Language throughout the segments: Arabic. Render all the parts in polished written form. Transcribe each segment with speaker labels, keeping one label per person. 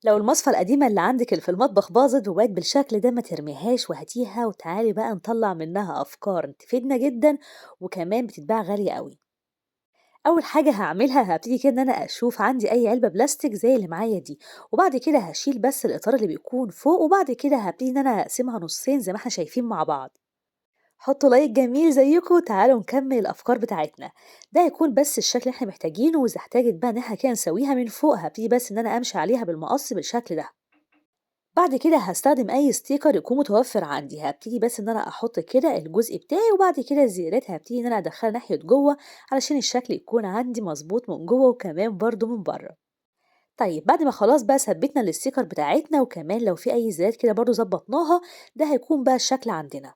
Speaker 1: لو المصفى القديمة اللي عندك اللي في المطبخ باظت وبقت بالشكل ده ما ترميهاش وهاتيها وتعالي بقى نطلع منها أفكار تفيدنا جدا، وكمان بتتباع غالية قوي. أول حاجة هعملها هبتدي كده إن أنا أشوف عندي أي علبة بلاستيك زي اللي معايا دي، وبعد كده هشيل بس الإطار اللي بيكون فوق، وبعد كده هبتدي إن أنا أقسمها نصين زي ما احنا شايفين مع بعض. حطوا لايك جميل زيكم، تعالوا نكمل الأفكار بتاعتنا. ده هيكون بس الشكل اللي احنا محتاجينه، وإذا احتاجت بقى إن احنا كده نسويها من فوق هبتدي بس إن أنا أمشي عليها بالمقص بالشكل ده. بعد كده هاستخدم أي ستيكر يكون متوفر عندي، هابتدي بس إن أنا أحط كده الجزء بتاعي، وبعد كده الزيادات هابتدي إن أنا أدخلها ناحية جوه علشان الشكل يكون عندي مظبوط من جوه وكمان برضو من بره. طيب بعد ما خلاص بقى ثبتنا الستيكر بتاعتنا، وكمان لو في أي زيادات كده برضو ظبطناها، ده هيكون بقى الشكل عندنا.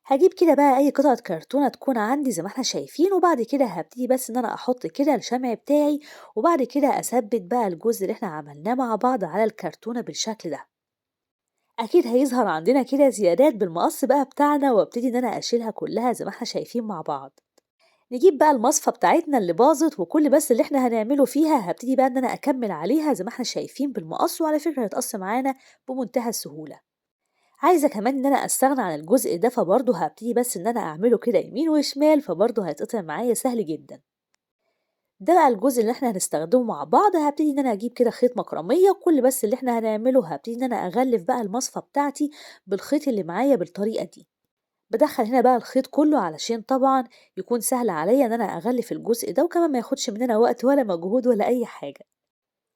Speaker 1: هاجيب كده بقى أي قطعة كرتونة تكون عندي زي ما احنا شايفين، وبعد كده هابتدي بس إن أنا أحط كده الشمع بتاعي، وبعد كده أثبت بقى الجزء اللي احنا عملناه مع بعض على الكرتونة بالشكل ده. أكيد هيظهر عندنا كده زيادات بالمقص بقى بتاعنا، وابتدي إن أنا أشيلها كلها زي ما احنا شايفين مع بعض. نجيب بقى المصفى بتاعتنا اللي باظت، وكل بس اللي احنا هنعمله فيها هبتدي بقى إن أنا أكمل عليها زي ما احنا شايفين بالمقص، وعلى فكرة هيتقص معانا بمنتهى السهولة. عايزة كمان إن أنا أستغنى عن الجزء ده، فبرضه هبتدي بس إن أنا أعمله كده يمين وشمال، فبرضه هيتقطع معايا سهل جدا. ده بقى الجزء اللي احنا هنستخدمه مع بعض. هبتدي ان انا اجيب كده خيط مكرمية، كل بس اللي احنا هنعمله هبتدي ان انا اغلف بقى المصفى بتاعتي بالخيط اللي معايا بالطريقة دي. بدخل هنا بقى الخيط كله علشان طبعا يكون سهل عليا ان انا اغلف الجزء ده، وكمان ما ياخدش مننا وقت ولا مجهود ولا اي حاجة.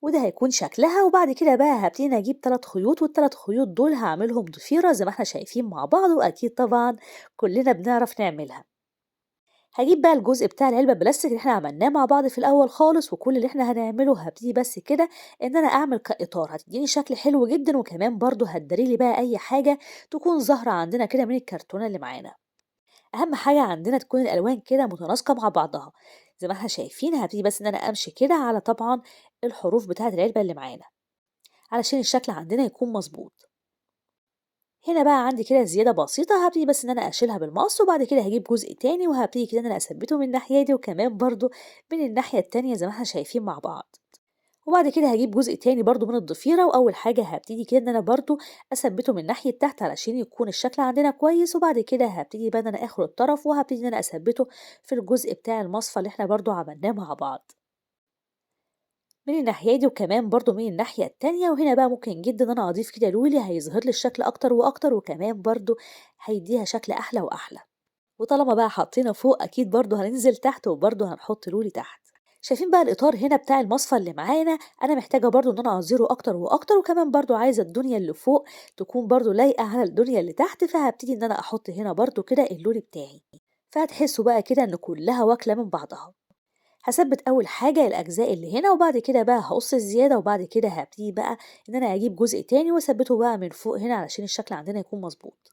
Speaker 1: وده هيكون شكلها. وبعد كده بقى هبتدي إن أنا اجيب 3 خيوط، والتلات خيوط دول هعملهم ضفيرة زي ما احنا شايفين مع بعض، واكيد طبعا كلنا بنعرف نعملها. هاجيب بقى الجزء بتاع العلبة البلاستيك اللي احنا عملناه مع بعض في الأول خالص، وكل اللي احنا هنعمله هبتدي بس كده إن أنا أعمل كإطار هتديني شكل حلو جدا، وكمان برضو هتداريلي بقى أي حاجة تكون ظاهرة عندنا كده من الكرتونة اللي معانا. أهم حاجة عندنا تكون الألوان كده متناسقة مع بعضها زي ما احنا شايفين. هبتدي بس إن أنا أمشي كده على طبعا الحروف بتاعة العلبة اللي معانا علشان الشكل عندنا يكون مظبوط. هنا بقى عندي كده زيادة بسيطة هابتدي بس إن أنا أشيلها بالمقص، وبعد كده هاجيب جزء تاني وهابتدي كده إن أنا أثبته من الناحية دي، وكمان برضه من الناحية التانية زي ما احنا شايفين مع بعض. وبعد كده هاجيب جزء تاني برضه من الضفيرة، وأول حاجة هابتدي كده إن أنا برضه أثبته من ناحية تحت علشان يكون الشكل عندنا كويس، وبعد كده هابتدي بقى إن أنا آخد الطرف وهابتدي إن أنا أثبته في الجزء بتاع المصفى اللي احنا برضه عملناه مع بعض من الناحية دي، وكمان برضه من الناحية التانية. وهنا بقى ممكن جدًا إن أنا أضيف كده لولي هيظهر لي الشكل أكتر وأكتر، وكمان برضه هيدّيها شكل أحلى وأحلى. وطالما بقى حطينا فوق أكيد برضه هننزل تحت، وبرضه هنحط لولي تحت. شايفين بقى الإطار هنا بتاع المصفى اللي معانا، أنا محتاجة برضه إن أنا أظهره أكتر وأكتر، وكمان برضه عايزة الدنيا اللي فوق تكون برضه لايقة على الدنيا اللي تحت، فهابتدي إن أنا أحط هنا برضه كده اللولي بتاعي. فهتحسوا بقى كده إن كلها واكلة من بعضها. هاثبّت أول حاجة الأجزاء اللي هنا، وبعد كده بقى هاقص الزيادة، وبعد كده هابتدي بقى إن أنا أجيب جزء تاني وأثبّته بقى من فوق هنا علشان الشكل عندنا يكون مضبوط.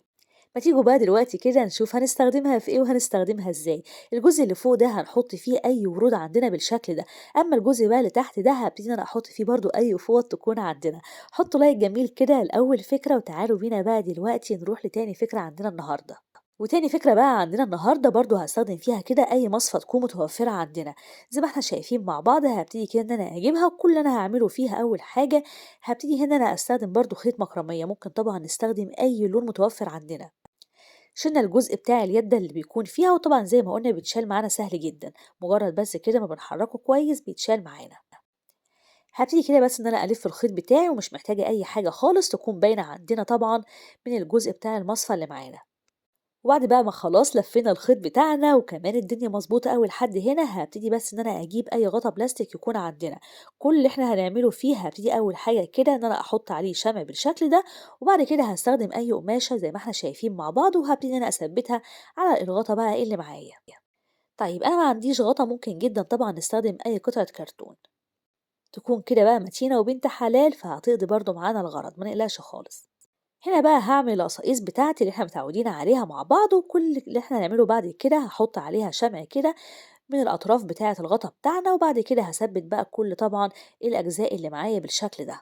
Speaker 1: ما تيجوا بقى دلوقتي كده نشوف هنستخدمها في إيه وهنستخدمها إزاي. الجزء اللي فوق ده هنحط فيه أي ورود عندنا بالشكل ده، أمّا الجزء بقى اللي تحت ده هابتدي إن أنا أحط فيه برضه أي فوط تكون عندنا. حطّوا لايك جميل كده لأول فكرة، وتعالوا بينا بقى دلوقتي نروح لتاني فكرة عندنا النهارده. وتاني فكرة بقى عندنا النهاردة برضه هاستخدم فيها كده أي مصفى تكون متوفرة عندنا زي ما احنا شايفين مع بعض. هبتدي كده إن أنا أجيبها، وكل اللي أنا هعمله فيها أول حاجة هبتدي هنا أنا أستخدم برضه خيط مكرمية. ممكن طبعا نستخدم أي لون متوفر عندنا. شلنا الجزء بتاع اليد اللي بيكون فيها، وطبعا زي ما قلنا بيتشال معانا سهل جدا، مجرد بس كده ما بنحركه كويس بيتشال معانا. هبتدي كده بس إن أنا ألف الخيط بتاعي، ومش محتاجة أي حاجة خالص تكون باينة عندنا طبعا من الجزء بتاع المصفى اللي معانا. وبعد بقى ما خلاص لفينا الخيط بتاعنا وكمان الدنيا مظبوطة أوي لحد هنا، هبتدي بس إن أنا أجيب أي غطا بلاستيك يكون عندنا. كل اللي احنا هنعمله فيه هبتدي أول حاجة كده إن أنا أحط عليه شمع بالشكل ده، وبعد كده هستخدم أي قماشة زي ما احنا شايفين مع بعض، وهبتدي إن أنا أثبتها على الغطا بقى اللي معايا. طيب أنا ما عنديش غطا، ممكن جدا طبعا نستخدم أي قطعة كرتون تكون كده بقى متينة وبنت حلال، فهتقضي برضو معانا الغرض ما نقلقش خالص. هنا بقى هاعمل القصاقيس بتاعتي اللي احنا متعودين عليها مع بعض، وكل اللي احنا هنعمله بعد كده هحط عليها شمع كده من الأطراف بتاعة الغطا بتاعنا، وبعد كده هثبت بقى كل طبعا الأجزاء اللي معايا بالشكل ده.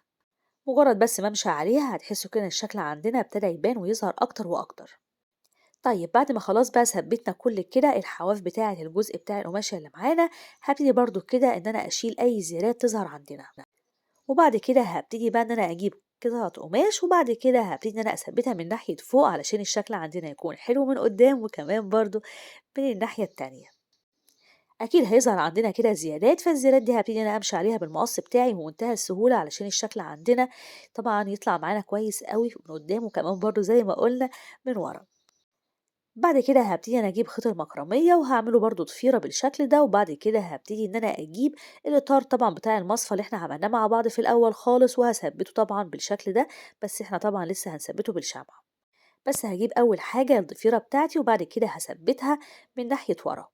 Speaker 1: مجرد بس ما امشي عليها هتحسوا كده الشكل عندنا ابتدى يبان ويظهر أكتر وأكتر. طيب بعد ما خلاص بقى ثبتنا كل كده الحواف بتاعة الجزء بتاع القماشة اللي معانا، هبتدي برضو كده إن أنا أشيل أي زيادات تظهر عندنا. وبعد كده هابتدي بقى إن أنا أجيب قطعة قماش، وبعد كده هابتدي إن أنا أثبّتها من ناحية فوق علشان الشكل عندنا يكون حلو من قدّام وكمان برضه من الناحية التانية. أكيد هيظهر عندنا كده زيادات، فالزيادات دي هابتدي إن أنا أمشي عليها بالمقص بتاعي بمنتهى السهولة علشان الشكل عندنا طبعًا يطلع معانا كويس أوي من قدّام وكمان برضه زي ما قُلنا من ورا. بعد كده هابتدي أنا أجيب خيط المكرمية وهاعمله برضه ضفيرة بالشكل ده، وبعد كده هابتدي إن أنا أجيب الإطار طبعًا بتاع المصفى اللي إحنا عملناه مع بعض في الأول خالص، وهاثبّته طبعًا بالشكل ده، بس إحنا طبعًا لسه هنثبّته بالشمع. بس هاجيب أول حاجة الضفيرة بتاعتي وبعد كده هاثبّتها من ناحية ورا.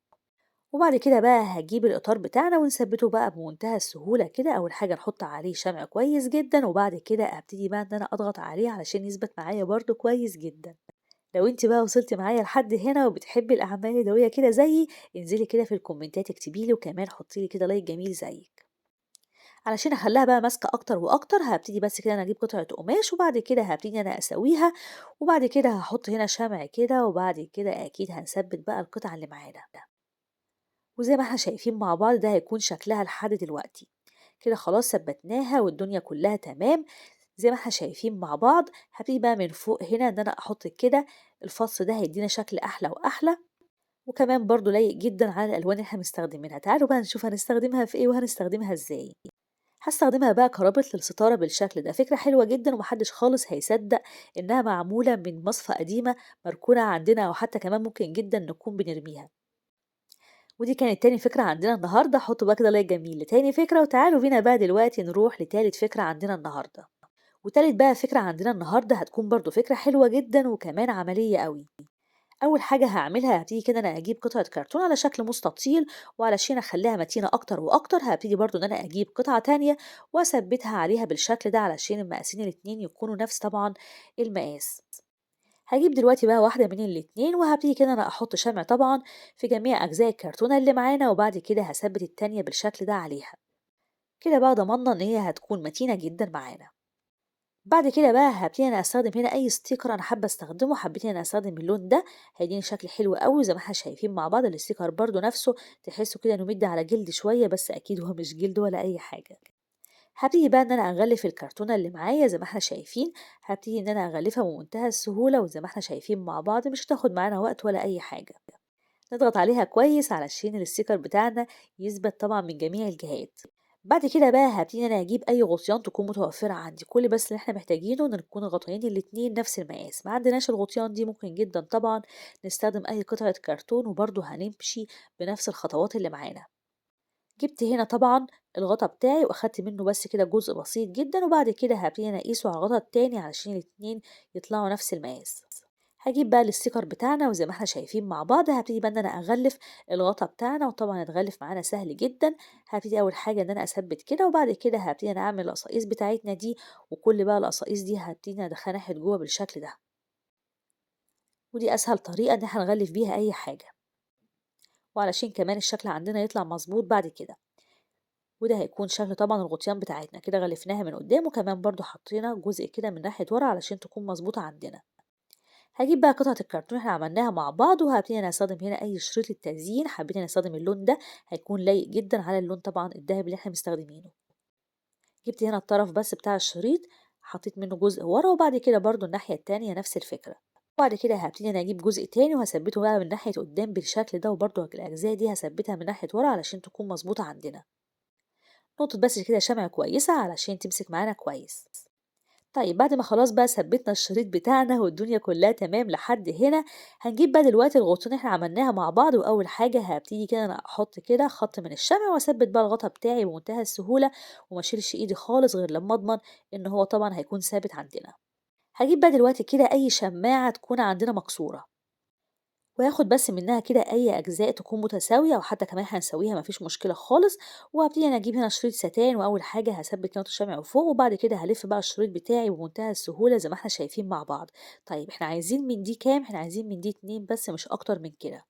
Speaker 1: وبعد كده بقى هاجيب الإطار بتاعنا ونثبّته بقى بمنتهى السهولة كده، أول حاجة نحط عليه شمع كويس جدًا، وبعد كده أبتدي بقى إن أنا أضغط عليه علشان يثبت معايا برضه كويس جدًا. لو أنتِ بقى وصلتِ معايا لحد هنا وبتحبي الأعمال اليدوية كده زيي، انزلي كده في الكومنتات اكتبي لي وكمان حطي لي كده لايك جميل زيِّك. علشان أخلّيها بقى ماسكة أكتر وأكتر هابتدي بس كده أنا أجيب قطعة قماش وبعد كده هابتدي أنا أساويها، وبعد كده هاحط هنا شمع كده، وبعد كده أكيد هنثبّت بقى القطعة اللي معانا. وزي ما إحنا شايفين مع بعض ده هيكون شكلها لحد دلوقتي. كده خلاص ثبّتناها والدنيا كلّها تمام، زي ما إحنا شايفين مع بعض. هابتدي بقى من فوق هنا إن أنا أحط كده الفص ده هيدّينا شكل أحلى وأحلى، وكمان برضه لايق جدًا على الألوان اللي إحنا مستخدمينها. تعالوا بقى نشوف هنستخدمها في إيه وهنستخدمها إزاي. هاستخدمها بقى كرابط للستارة بالشكل ده، فكرة حلوة جدًا وما حدش خالص هيصدّق إنها معمولة من مصفى قديمة مركونة عندنا أو حتى كمان ممكن جدًا نكون بنرميها. ودي كانت تاني فكرة عندنا النهارده، حطّوا بقى كده لايك جميل لتاني فكرة، وتعالوا بينا بقى دلوقتي نروح لتالت فكرة عندنا النهارده. وتالت بقى فكرة عندنا النهارده هتكون برضه فكرة حلوة جدًا وكمان عملية أوي. أول حاجة هاعملها هابتدي كده أنا أجيب قطعة كرتون على شكل مستطيل، وعلشان أخلّيها متينة أكتر وأكتر هابتدي برضه إن أنا أجيب قطعة تانية وأثبّتها عليها بالشكل ده علشان المقاسين الاتنين يكونوا نفس طبعًا المقاس. هاجيب دلوقتي بقى واحدة من الاتنين وهابتدي كده أنا أحط شمع طبعًا في جميع أجزاء الكرتونة اللي معانا، وبعد كده هاثبّت التانية بالشكل ده عليها. كده بقى ضمنّا إن هي هتكون متينة جدًا معانا. بعد كده بقى هابتدي أنا أستخدم هنا أي sticker أنا حابة أستخدمه، حبيت إن أنا أستخدم اللون ده هيديني شكل حلو أوي زي ما إحنا شايفين مع بعض. الsticker برضه نفسه تحسّوا كده إنه مدّي على جلد شوية، بس أكيد هو مش جلد ولا أي حاجة. هابتدي بقى إن أنا أغلِّف الكرتونة اللي معايا زي ما إحنا شايفين، هابتدي إن أنا أغلِّفها بمنتهى السهولة وزي ما إحنا شايفين مع بعض مش هتاخد معانا وقت ولا أي حاجة. نضغط عليها كويس علشان الsticker بتاعنا يثبت طبعًا من جميع الجهات. بعد كده بقى هابتدي إن أنا أجيب أي غطيان تكون متوفرة عندي، كل بس اللي إحنا محتاجينه إن نكون الغطيان الاتنين نفس المقاس، ما عندناش الغطيان دي ممكن جدًا طبعًا نستخدم أي قطعة كرتون وبرضه هنمشي بنفس الخطوات اللي معانا. جبت هنا طبعًا الغطا بتاعي وأخدت منه بس كده جزء بسيط جدًا، وبعد كده هابتدي أنا أقيسه على الغطا التاني علشان الاتنين يطلعوا نفس المقاس. هاجيب بقى الsticker بتاعنا وزي ما إحنا شايفين مع بعض هابتدي بقى إن أنا أغلِّف الغطا بتاعنا، وطبعًا اتغلِّف معانا سهل جدًا. هابتدي أول حاجة إن أنا أثبِّت كده، وبعد كده هابتدي أنا أعمل القصاقيس بتاعتنا دي، وكل بقى القصاقيس دي هابتدي إن أنا أدخّلها ناحية جوّه بالشكل ده. ودي أسهل طريقة إن إحنا نغلِّف بيها أي حاجة، وعلشان كمان الشكل عندنا يطلع مضبوط بعد كده. وده هيكون شكل طبعًا الغطيان بتاعتنا، كده غلفناها من قدّام وكمان برضه حطينا جزء كده من ناحية ورا علشان تكون مضبوطة عندنا. هاجيب بقى قطعة الكرتون اللي إحنا عملناها مع بعض وهابتدي أنا أستخدم هنا أي شريط للتزيين، حبيت أنا أستخدم اللون ده هيكون لايق جدًا على اللون طبعًا الدهبي اللي إحنا مستخدمينه. جبت هنا الطرف بس بتاع الشريط حطيت منه جزء ورا، وبعد كده برضه الناحية التانية نفس الفكرة. وبعد كده هابتدي أنا أجيب جزء تاني وهاثبته بقى من ناحية قدّام بالشكل ده، وبرضه الأجزاء دي هاثبتها من ناحية ورا علشان تكون مضبوطة عندنا. نقطة بس كده شمع كويسة علشان تمسك معانا كويس. طيب بعد ما خلاص بقى ثبتنا الشريط بتاعنا والدنيا كلها تمام لحد هنا، هنجيب بقى دلوقتي الغطيان اللي إحنا عملناها مع بعض، وأول حاجة هابتدي كده أنا أحط كده خط من الشمع وأثبت بقى الغطا بتاعي بمنتهى السهولة، وما أشيلش إيدي خالص غير لما أضمن إن هو طبعًا هيكون ثابت عندنا. هاجيب بقى دلوقتي كده أي شماعة تكون عندنا مكسورة، وهاخد بس منها كده أي أجزاء تكون متساوية أو حتى كمان هنسويها ما فيش مشكلة خالص. وهابتدي أنا أجيب هنا شريط ستان، وأول حاجة هاثبت نقطة الشمع فوق، وبعد كده هالف بقى الشريط بتاعي بمنتهى السهولة زي ما إحنا شايفين مع بعض. طيب إحنا عايزين من دي كام؟ إحنا عايزين من دي 2 بس مش أكتر من كده.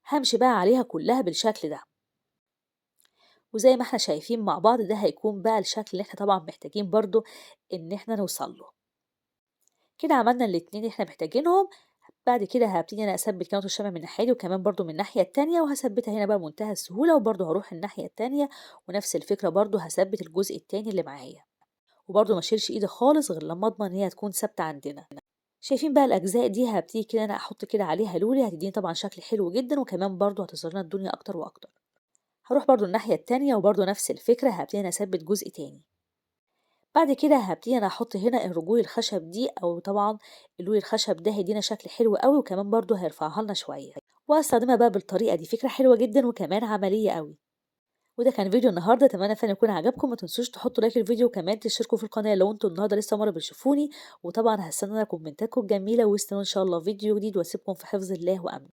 Speaker 1: هامشي بقى عليها كلها بالشكل ده، وزي ما إحنا شايفين مع بعض ده هيكون بقى الشكل اللي إحنا طبعًا محتاجين برضه إن إحنا نوصل له. كده عملنا الاتنين اللي إحنا محتاجينهم. بعد كده هابتدي أنا أثبّت كانت الشمع من الناحية دي وكمان برضه من الناحية التانية، وهاثبّتها هنا بقى بمنتهى السهولة، وبرضه هاروح الناحية التانية ونفس الفكرة برضه هاثبّت الجزء التاني اللي معايا، وبرضه ما اشيلش إيدي خالص غير لمّا أضمن إن هي تكون ثابتة عندنا. شايفين بقى الأجزاء دي هابتدي كده أنا أحط كده عليها لولي هتدّيني طبعًا شكل حلو جدًا، وكمان برضه هتظهر لنا الدنيا أكتر وأكتر. هاروح برضه الناحية التانية وبرضه نفس الفكرة هابتدي أنا أثبّت جزء تاني. بعد كده هابتدي أنا أحط هنا الرجول الخشب دي أو طبعًا اللوي الخشب ده هيدينا شكل حلو أوي، وكمان برضه هيرفعها لنا شوية، وهاستخدمها بقى بالطريقة دي، فكرة حلوة جدًا وكمان عملية أوي. وده كان فيديو النهارده، أتمنى فعلًا يكون عجبكم، ما تنسوش تحطوا لايك للفيديو وكمان تشتركوا في القناة لو أنتم النهارده لسه أول مرة بتشوفوني، وطبعًا هاستنى كومنتاتكم الجميلة واستنوني إن شاء الله في فيديو جديد واسيبكم في حفظ الله وأمنه.